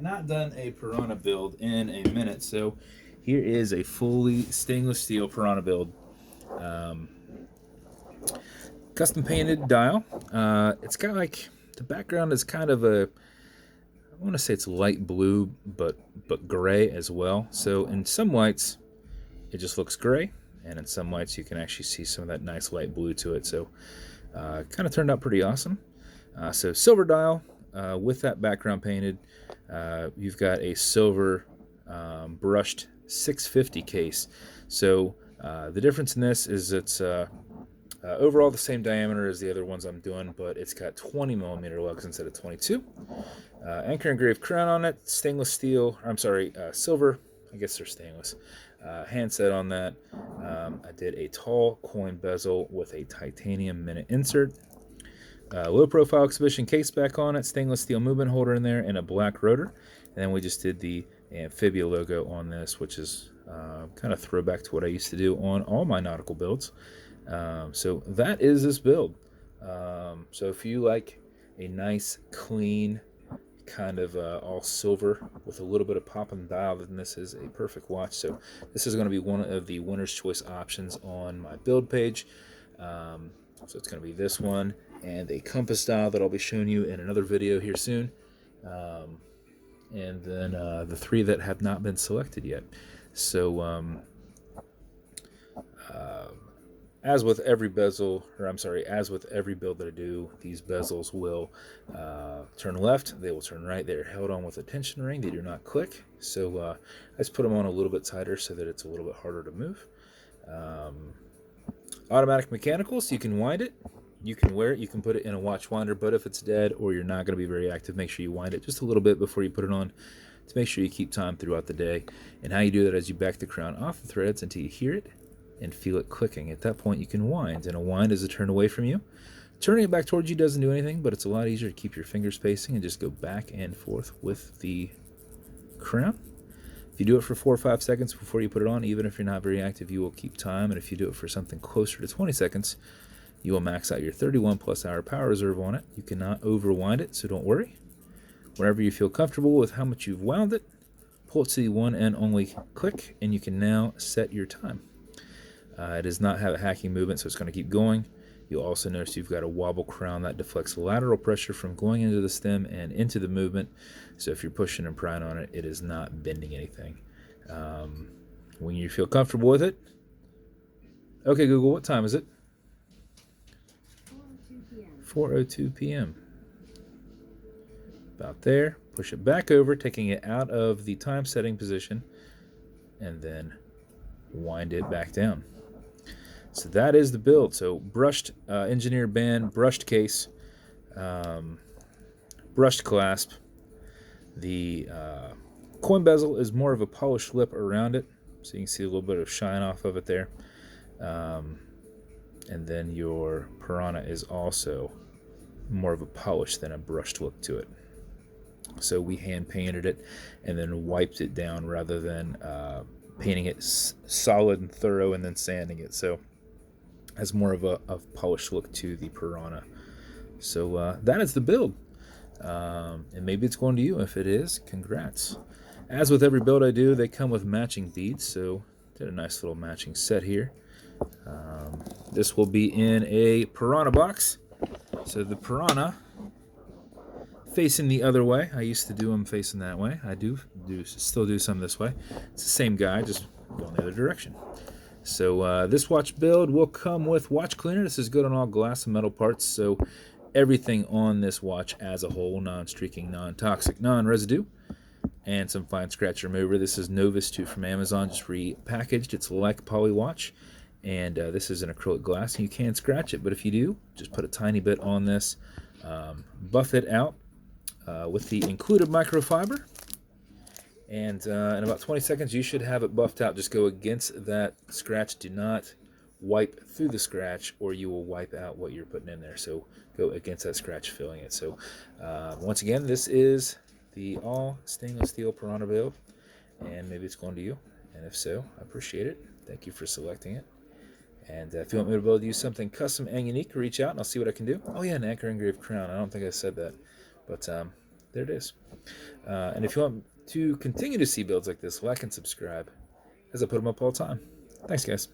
not done a Piranha build in a minute, so here is a fully stainless steel Piranha build. Custom painted dial. It's got like, the background is kind of a, I want to say it's light blue, but gray as well. So in some lights, it just looks gray, and in some lights you can actually see some of that nice light blue to it. So kind of turned out pretty awesome. So silver dial with that background painted. You've got a silver brushed 650 case. So the difference in this is it's overall the same diameter as the other ones I'm doing, but it's got 20 millimeter lugs instead of 22. Anchor engraved crown on it, stainless steel, silver, I guess they're stainless. Handset on that. I did a tall coin bezel with a titanium minute insert. Low profile exhibition caseback on it, stainless steel movement holder in there, and a black rotor. And then we just did the Amphibia logo on this, which is kind of throwback to what I used to do on all my nautical builds. So that is this build. So if you like a nice, clean, kind of all silver with a little bit of pop in the dial, then this is a perfect watch. So this is going to be one of the winner's choice options on my build page. So it's going to be this one and a compass dial that I'll be showing you in another video here soon. And then the three that have not been selected yet. So as with every bezel, as with every build that I do, these bezels will turn left, they will turn right. They're held on with a tension ring. They do not click. So I just put them on a little bit tighter so that it's a little bit harder to move. Automatic mechanical, so you can wind it. You can wear it. You can put it in a watch winder, but if it's dead or you're not going to be very active, make sure you wind it just a little bit before you put it on to make sure you keep time throughout the day. And how you do that is you back the crown off the threads until you hear it and feel it clicking. At that point, you can wind, and a wind is a turn away from you. Turning it back towards you doesn't do anything, but it's a lot easier to keep your finger spacing and just go back and forth with the crown. If you do it for 4 or 5 seconds before you put it on, even if you're not very active, you will keep time. And if you do it for something closer to 20 seconds, you will max out your 31 plus hour power reserve on it. You cannot overwind it, so don't worry. Whenever you feel comfortable with how much you've wound it, pull it to the one and only click, and you can now set your time. It does not have a hacking movement, so it's going to keep going. You'll also notice you've got a wobble crown that deflects lateral pressure from going into the stem and into the movement. So if you're pushing and prying on it, it is not bending anything. When you feel comfortable with it, okay, Google, what time is it? 4:02 p.m. About there. Push it back over, taking it out of the time setting position, and then wind it back down. So that is the build. So brushed engineer band, brushed case, brushed clasp. The coin bezel is more of a polished lip around it, so you can see a little bit of shine off of it there. And then your Piranha is also more of a polish than a brushed look to it. So we hand painted it and then wiped it down rather than painting it solid and thorough and then sanding it. So has more of a polished look to the Piranha. So that is the build. And maybe it's going to you. If it is, congrats. As with every build I do, they come with matching beads. So did a nice little matching set here. This will be in a Piranha box. So the Piranha facing the other way. I used to do them facing that way. I still do some this way. It's the same guy, just going the other direction. So this watch build will come with watch cleaner. This is good on all glass and metal parts. So everything on this watch as a whole, non-streaking, non-toxic, non-residue, and some fine scratch remover. This is Novus 2 from Amazon, just repackaged. It's like Poly Watch, and this is an acrylic glass, and you can scratch it. But if you do, just put a tiny bit on this, buff it out with the included microfiber. And in about 20 seconds, you should have it buffed out. Just go against that scratch. Do not wipe through the scratch, or you will wipe out what you're putting in there. So go against that scratch, filling it. So once again, this is the all stainless steel Piranha build, and maybe it's going to you. And if so, I appreciate it. Thank you for selecting it. And if you want me to build you something custom and unique, reach out and I'll see what I can do. Oh yeah, an anchor engraved crown. I don't think I said that, but there it is. And if you want to continue to see builds like this, like and subscribe, as I put them up all the time. Thanks, guys.